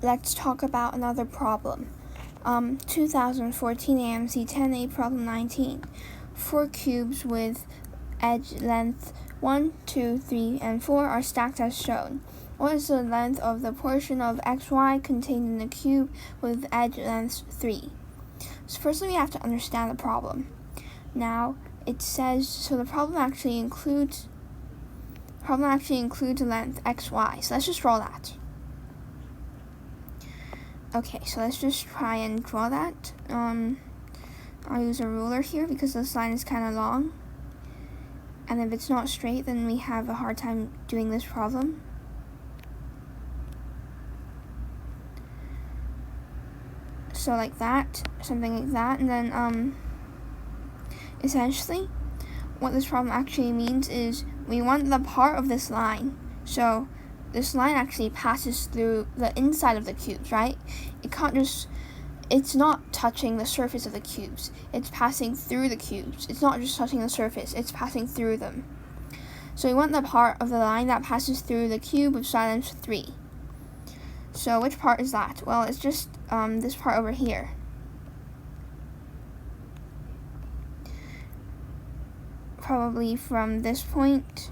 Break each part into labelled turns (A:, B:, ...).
A: let's talk about another problem. 2014 AMC 10A problem 19. 4 cubes with edge length 1, 2, 3, and 4 are stacked as shown. What is the length of the portion of xy contained in the cube with edge length 3? So firstly, we have to understand the problem. Now, it says, so the problem actually includes the length xy. So let's just draw that. Okay, so let's just try and draw that. I'll use a ruler here because this line is kind of long. And if it's not straight, then we have a hard time doing this problem. So like that, something like that, and then essentially what this problem actually means is we want the part of this line. So this line actually passes through the inside of the cubes, right? It's not touching the surface of the cubes. It's passing through the cubes. It's not just touching the surface, it's passing through them. So we want the part of the line that passes through the cube with side length 3. So which part is that? Well, it's just this part over here. Probably from this point.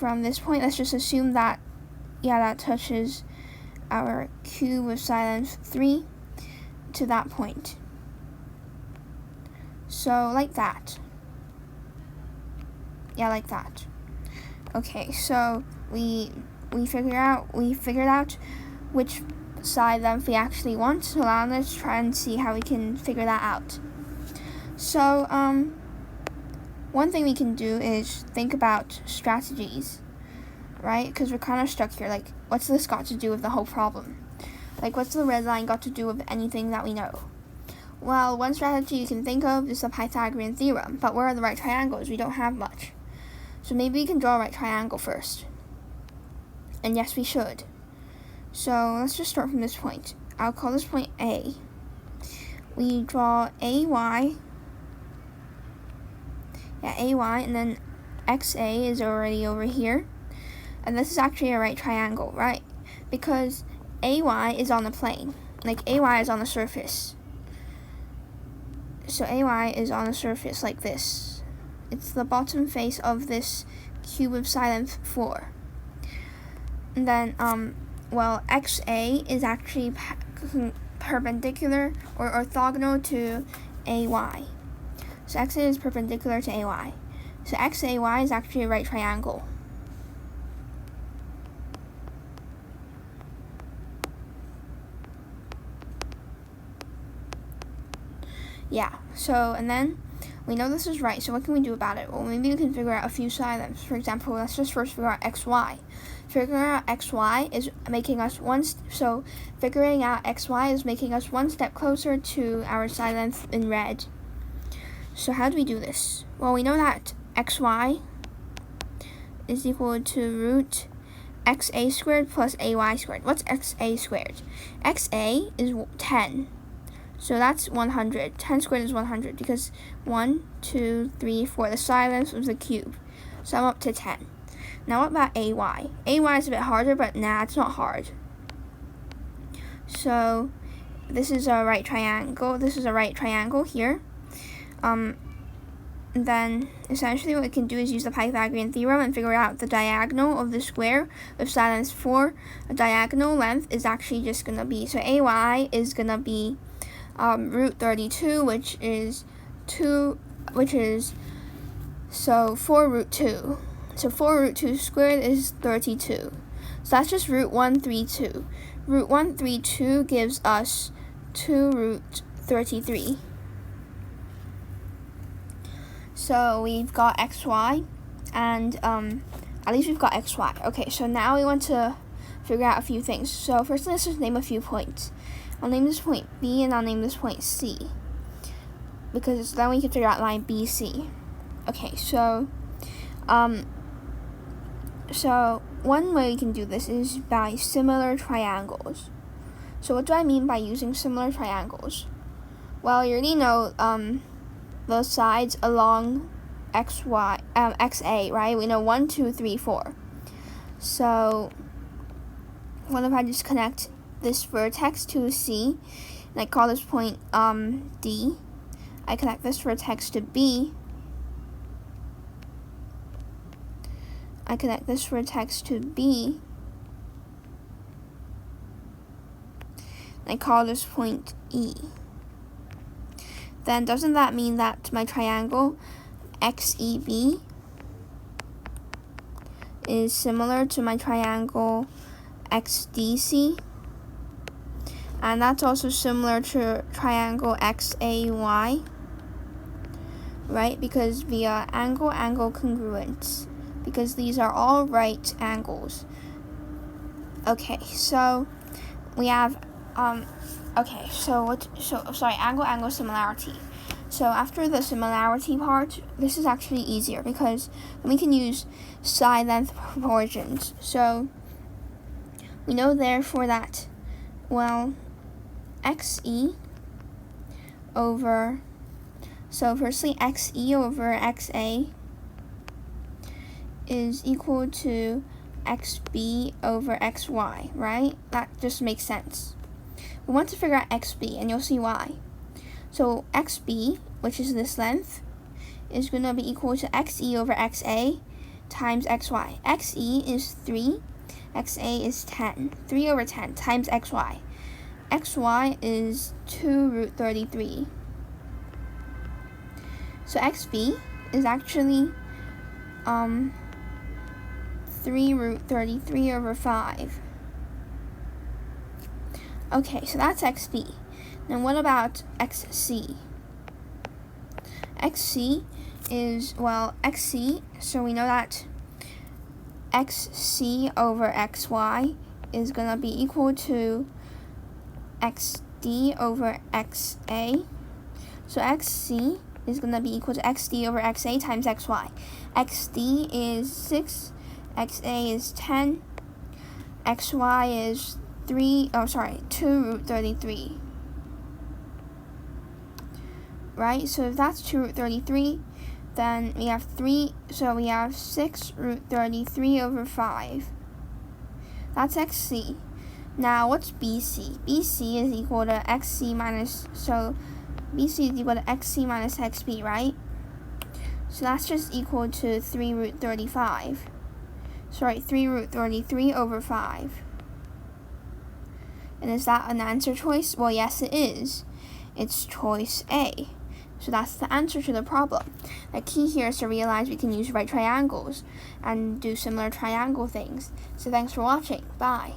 A: Let's just assume that, yeah, that touches our cube with side length 3 to that point. So like that. Yeah, like that. Okay, so we figured out which side length we actually want. So now let's try and see how we can figure that out. So one thing we can do is think about strategies, right? Because we're kind of stuck here. Like, what's this got to do with the whole problem? Like, what's the red line got to do with anything that we know? Well, one strategy you can think of is the Pythagorean theorem, but where are the right triangles? We don't have much. So maybe we can draw a right triangle first. And yes, we should. So let's just start from this point. I'll call this point A. We draw AY. Yeah, AY, and then XA is already over here. And this is actually a right triangle, right? Because AY is on the plane. Like, AY is on the surface. So AY is on the surface like this. It's the bottom face of this cube with side length 4. And then, well, XA is actually perpendicular or orthogonal to AY. So XA is perpendicular to AY. So XAY is actually a right triangle. Yeah, so, and then we know this is right, so what can we do about it? Well, maybe we can figure out a few side lengths. For example, let's just first figure out XY. Figuring out XY is making us one step closer to our side length in red. So how do we do this? Well, we know that XY is equal to root XA squared plus AY squared. What's XA squared? XA is 10. So that's 100. 10 squared is 100 because 1, 2, 3, 4, the side length of the cube. So I'm up to 10. Now what about AY? AY is a bit harder, but nah, it's not hard. So this is a right triangle. This is a right triangle here. Then essentially what we can do is use the Pythagorean theorem and figure out the diagonal of the square with side length 4. A diagonal length is actually just going to be, so AY is going to be root 32, which is 4 root 2. So 4 root 2 squared is 32. So that's just root 132. Root 132 gives us 2 root 33. So we've got XY, and at least we've got XY. Okay, so now we want to figure out a few things. So first, let's just name a few points. I'll name this point B, and I'll name this point C, because then we can figure out line BC. Okay, so one way we can do this is by similar triangles. So what do I mean by using similar triangles? Well, you already know the sides along XA, right? We know 1, 2, 3, 4. So what if I just connect this vertex to C, and I call this point D. I connect this vertex to B. I connect this vertex to B. And I call this point E. Then doesn't that mean that my triangle XEB is similar to my triangle XDC? And that's also similar to triangle XAY, right? Because via angle-angle congruence, because these are all right angles. Okay, so we have angle-angle similarity. So after the similarity part, this is actually easier because then we can use side length proportions. So we know therefore that, well, XE over, so firstly XE over XA is equal to XB over XY, right? That just makes sense. We want to figure out XB, and you'll see why. So XB, which is this length, is going to be equal to XE over XA times XY. XE is 3, XA is 10. 3 over 10 times XY. XY is 2 root 33. So XB is actually 3 root 33 over 5. Okay, so that's XB. Now what about XC? XC is, well, XC, so we know that XC over XY is going to be equal to XD over XA. So XC is going to be equal to XD over XA times XY. XD is 6, XA is 10, XY is 2 root 33. Right, so if that's 2 root 33, then we have 6 root 33 over 5. That's XC. Now, what's BC? BC is equal to XC minus, so BC is equal to XC minus XB, right? So that's just equal to 3 root 35. 3 root 33 over 5. And is that an answer choice? Well, yes, it is. It's choice A. So that's the answer to the problem. The key here is to realize we can use right triangles and do similar triangle things. So thanks for watching. Bye.